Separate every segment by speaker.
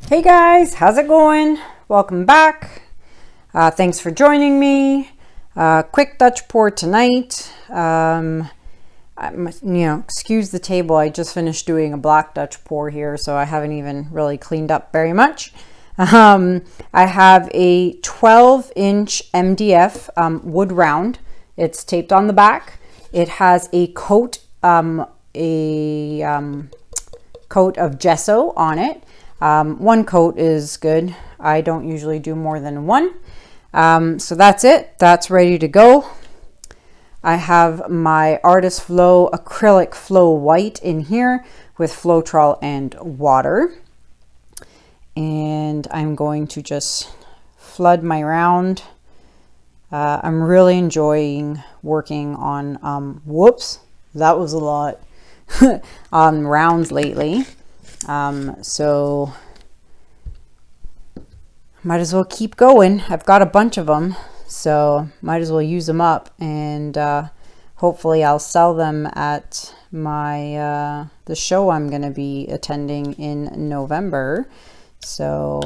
Speaker 1: Hey guys, how's it going? Welcome back. Thanks for joining me. Quick Dutch pour tonight. Excuse the table. I just finished doing a black Dutch pour here, so I haven't even really cleaned up very much. I have a 12-inch MDF wood round. It's taped on the back. It has a coat of gesso on it. One coat is good. I don't usually do more than one. So that's it. That's ready to go. I have my Artist Flow Acrylic Flow White in here with Floetrol and water. And I'm going to just flood my round. I'm really enjoying working on, whoops, that was a lot, on rounds lately. So might as well keep going. I've got a bunch of them, so might as well use them up, and hopefully I'll sell them at my the show I'm going to be attending in November. So,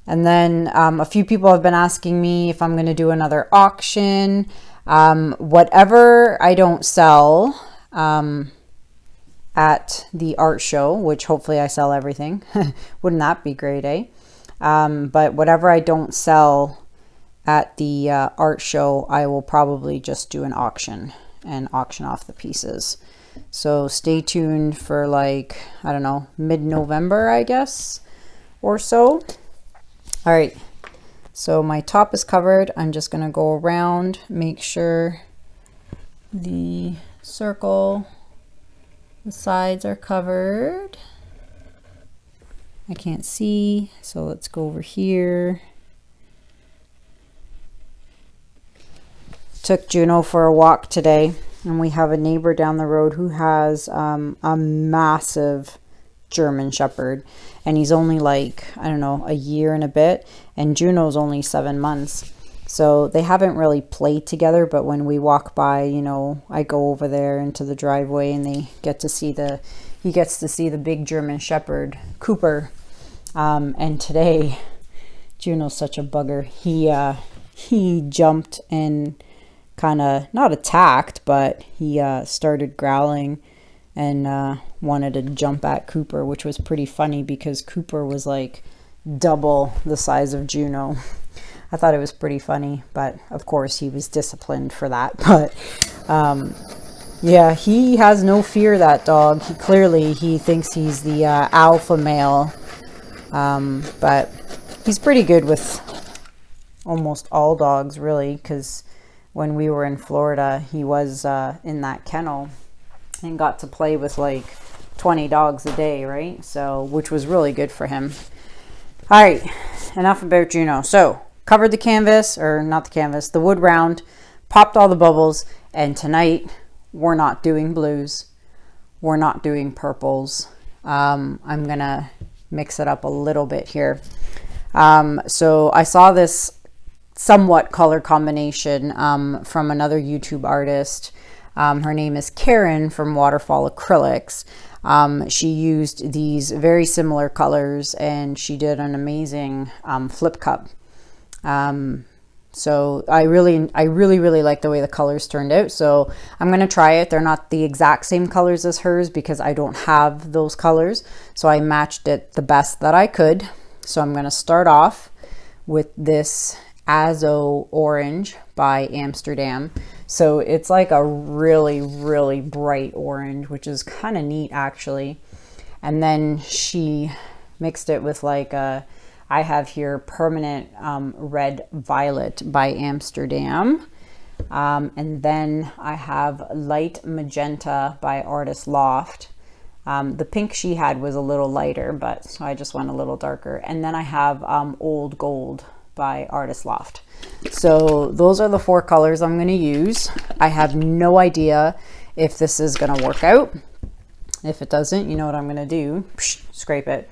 Speaker 1: and then a few people have been asking me if I'm going to do another auction. Whatever I don't sell at the art show, which hopefully I sell everything. Wouldn't that be great, eh? But whatever I don't sell at the art show, I will probably just do an auction and auction off the pieces. So stay tuned for, like, I don't know, mid-November, I guess, or so. All right, so my top is covered. I'm just gonna go around, make sure the circle, the sides are covered. I can't see, so let's go over here. Took Juno for a walk today, and we have a neighbor down the road who has a massive German Shepherd, and he's only like, I don't know, a year and a bit, and Juno's only 7 months. So they haven't really played together, but when we walk by, you know, I go over there into the driveway and he gets to see the big German Shepherd, Cooper. And today, Juno's such a bugger. He jumped and kind of, not attacked, but he started growling and wanted to jump at Cooper, which was pretty funny because Cooper was like double the size of Juno. I thought it was pretty funny, but of course he was disciplined for that. But yeah, he has no fear, that dog. He thinks he's the alpha male, but he's pretty good with almost all dogs, really, because when we were in Florida, he was in that kennel and got to play with like 20 dogs a day, right? So, which was really good for him. All right, enough about Juno. So, covered the canvas, or not the canvas, the wood round, popped all the bubbles, and tonight we're not doing blues, we're not doing purples. I'm gonna mix it up a little bit here. So I saw this somewhat color combination from another YouTube artist. Her name is Karen from Waterfall Acrylics. She used these very similar colors, and she did an amazing flip cup. So I really like the way the colors turned out. So I'm going to try it. They're not the exact same colors as hers because I don't have those colors. So I matched it the best that I could. So I'm going to start off with this Azo Orange by Amsterdam. So it's like a really bright orange, which is kind of neat actually. And then she mixed it with like I have here Permanent Red Violet by Amsterdam. And then I have Light Magenta by Artist Loft. The pink she had was a little lighter, but so I just went a little darker. And then I have Old Gold by Artist Loft. So those are the 4 colors I'm going to use. I have no idea if this is going to work out. If it doesn't, you know what I'm going to do? Scrape it.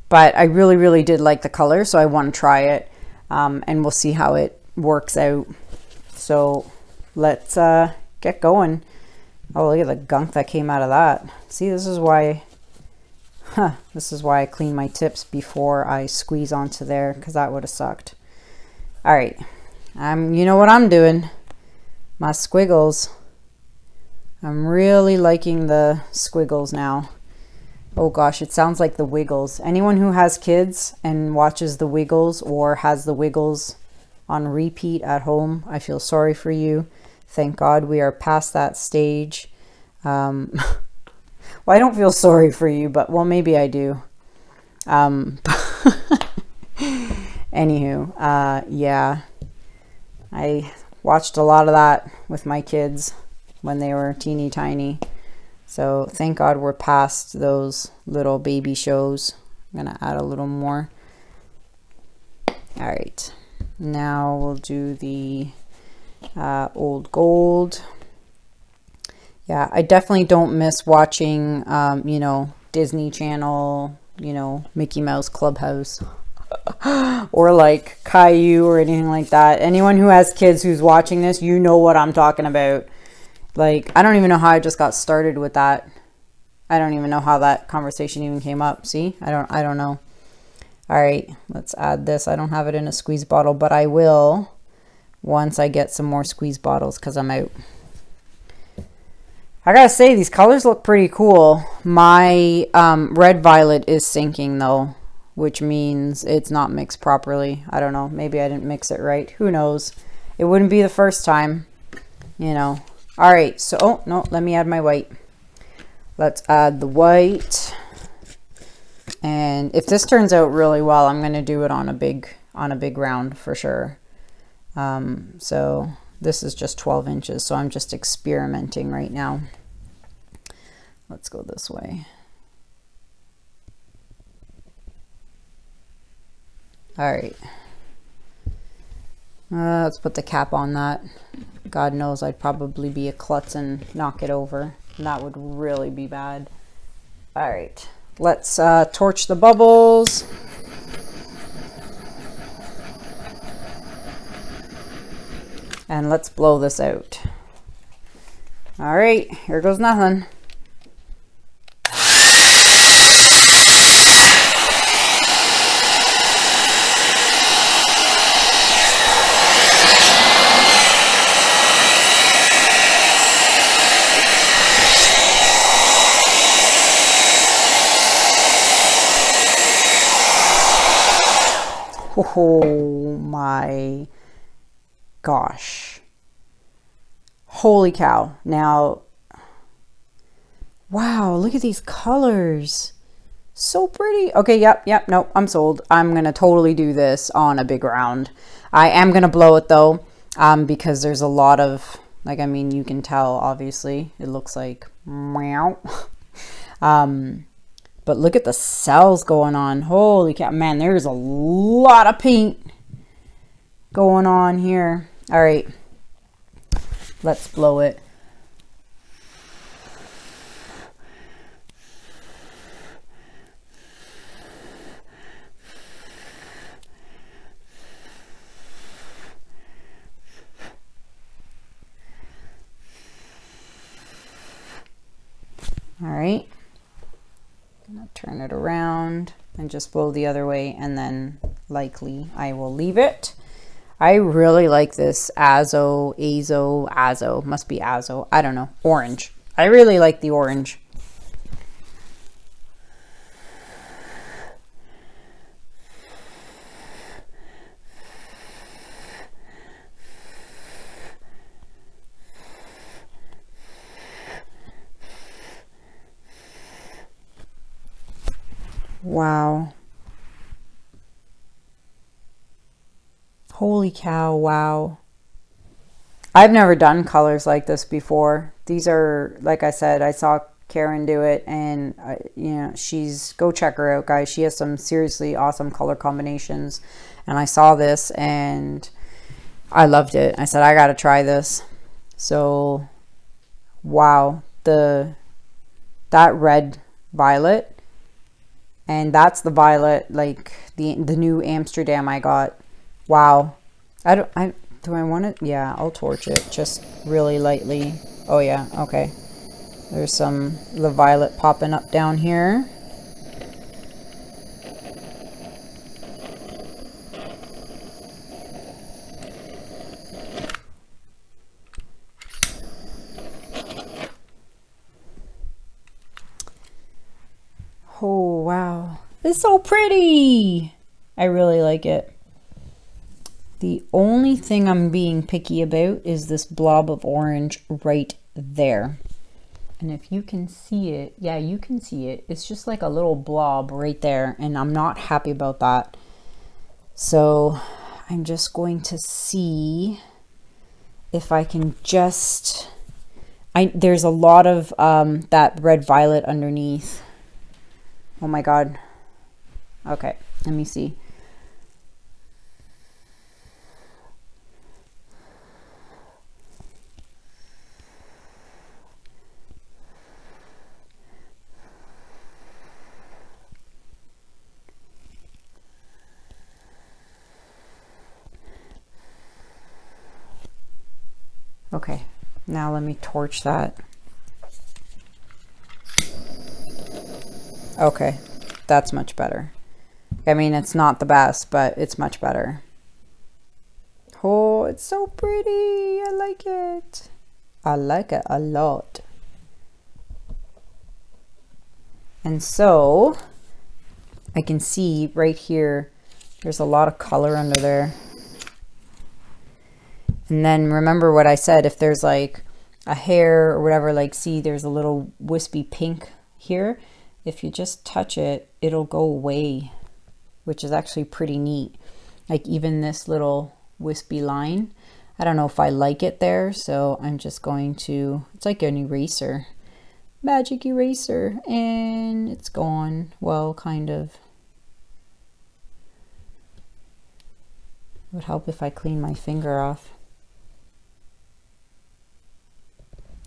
Speaker 1: But I really did like the color, so I want to try it, and we'll see how it works out. So let's get going. Oh, look at the gunk that came out of that. See, this is why This is why I clean my tips before I squeeze onto there, because that would have sucked. All right, you know what I'm doing? My squiggles. I'm really liking the squiggles now. Oh gosh, it sounds like the Wiggles. Anyone who has kids and watches the Wiggles or has the Wiggles on repeat at home, I feel sorry for you. Thank God we are past that stage. Well, I don't feel sorry for you, but well, maybe I do. Anywho, yeah, I watched a lot of that with my kids when they were teeny tiny. So thank God we're past those little baby shows. I'm gonna add a little more. All right, now we'll do the old gold. Yeah, I definitely don't miss watching, you know, Disney Channel, you know, Mickey Mouse Clubhouse, or like Caillou or anything like that. Anyone who has kids who's watching this, you know what I'm talking about. Like, I don't even know how I just got started with that. I don't even know how that conversation even came up. See, I don't know. All right, let's add this. I don't have it in a squeeze bottle, but I will once I get some more squeeze bottles because I'm out. I gotta say, these colors look pretty cool. My red violet is sinking though, which means it's not mixed properly. I don't know. Maybe I didn't mix it right. Who knows? It wouldn't be the first time, you know. All right, so, oh, no, let me add my white. Let's add the white. And if this turns out really well, I'm going to do it on a big round for sure. So this is just 12 inches, so I'm just experimenting right now. Let's go this way. All right. Let's put the cap on that. God knows I'd probably be a klutz and knock it over. And that would really be bad. All right, let's torch the bubbles. And let's blow this out. All right, here goes nothing. Oh my gosh. Holy cow. Now, wow, look at these colors. So pretty. Okay, yep, nope, I'm sold. I'm going to totally do this on a big round. I am going to blow it though, because there's a lot of, like, I mean, you can tell, obviously, it looks like meow. But look at the cells going on. Holy cow, man, there's a lot of paint going on here. All right, let's blow it. All right. I'm gonna turn it around and just blow the other way, and then likely I will leave it. I really like this Azo, must be Azo, I don't know, orange. I really like the orange. Wow. Holy cow, wow. I've never done colors like this before. These are, like I said, I saw Karen do it, and you know, go check her out, guys. She has some seriously awesome color combinations, and I saw this and I loved it. I said, I gotta try this. So wow, that red violet, and that's the violet, like the new Amsterdam I got. Wow. Do I want it? Yeah, I'll torch it just really lightly. Oh yeah, okay. There's the violet popping up down here. wow. It's so pretty. I really like it. The only thing I'm being picky about is this blob of orange right there. And if you can see it, yeah, you can see it. It's just like a little blob right there, and I'm not happy about that. So I'm just going to see if I can just, there's a lot of that red violet underneath. Oh my God. Okay, let me see. Okay, now let me torch that. Okay, that's much better. I mean, it's not the best, but it's much better. Oh, it's so pretty. I like it. I like it a lot. And so I can see right here, there's a lot of color under there. And then remember what I said, if there's like a hair or whatever, like see there's a little wispy pink here. If you just touch it, it'll go away, which is actually pretty neat. Like even this little wispy line, I don't know if I like it there, so I'm just going to, it's like an eraser, magic eraser, and it's gone. Well, kind of. It would help if I clean my finger off.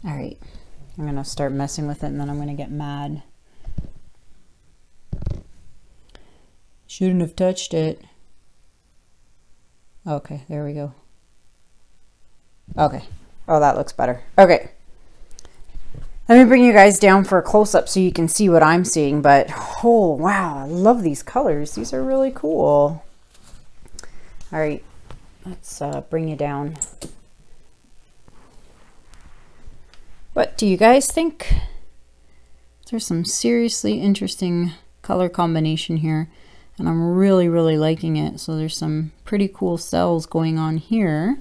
Speaker 1: All right, I'm gonna start messing with it and then I'm gonna get mad. Shouldn't have touched it. Okay, there we go. Okay, oh, that looks better. Okay, let me bring you guys down for a close-up so you can see what I'm seeing, but oh wow, I love these colors. These are really cool. All right, let's bring you down. What do you guys think? There's some seriously interesting color combination here, and I'm really liking it. So there's some pretty cool cells going on here,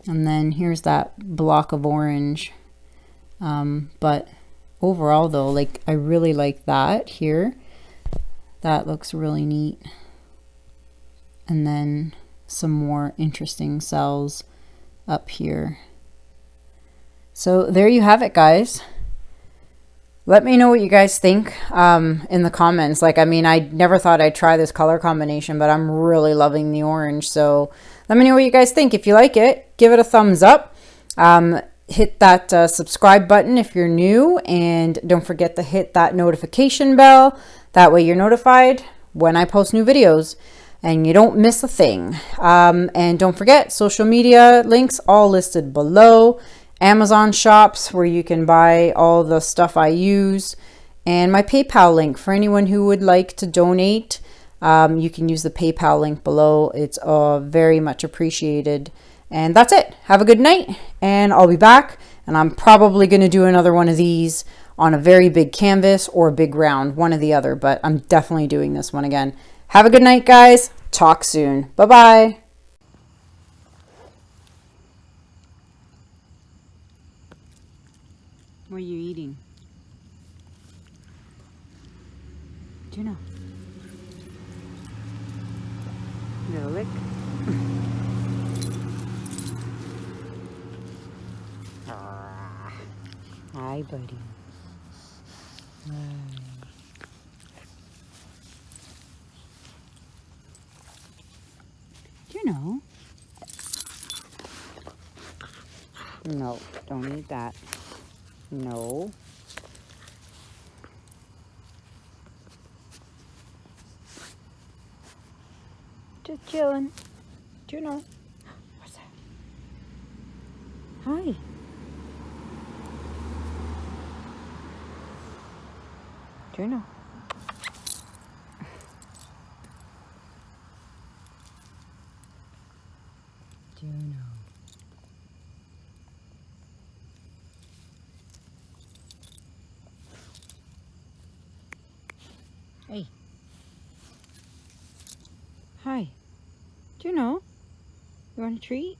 Speaker 1: and then here's that block of orange. But overall though, like I really like that here. That looks really neat. And then some more interesting cells up here. So there you have it, guys. Let me know what you guys think in the comments. Like, I mean, I never thought I'd try this color combination, but I'm really loving the orange. So let me know what you guys think. If you like it, give it a thumbs up. Hit that subscribe button if you're new, and don't forget to hit that notification bell. That way you're notified when I post new videos and you don't miss a thing. And don't forget, social media links all listed below. Amazon shops where you can buy all the stuff I use, and my PayPal link for anyone who would like to donate. You can use the PayPal link below. It's very much appreciated. And that's it. Have a good night, and I'll be back, and I'm probably going to do another one of these on a very big canvas or a big round, one or the other, but I'm definitely doing this one again. Have a good night, guys. Talk soon. Bye-bye. What are you eating? Juno. Little lick. Hi, buddy. Hi. Juno. No, don't eat that. No. Just chilling. Juno. What's that? Hi. Juno. Juno. Hey. Hi. Juno, you want a treat?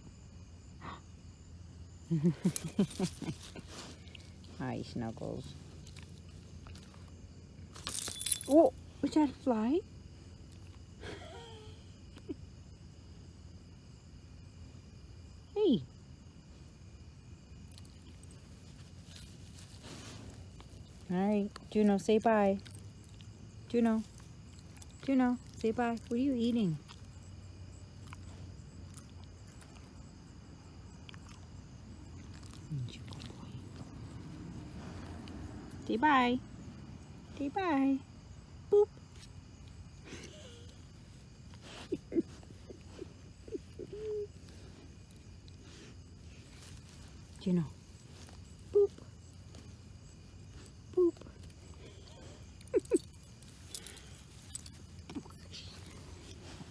Speaker 1: Hi, Snuggles. Oh, was that a fly? Hey. Alright, Juno, say bye. Juno. Juno, say bye. What are you eating? Say bye. Say bye. Boop. Juno. Boop. Boop.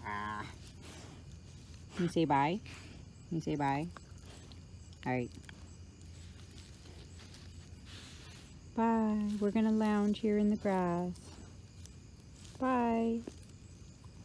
Speaker 1: Ah. Can you say bye? Can you say bye? Alright. Bye. We're gonna lounge here in the grass. Bye.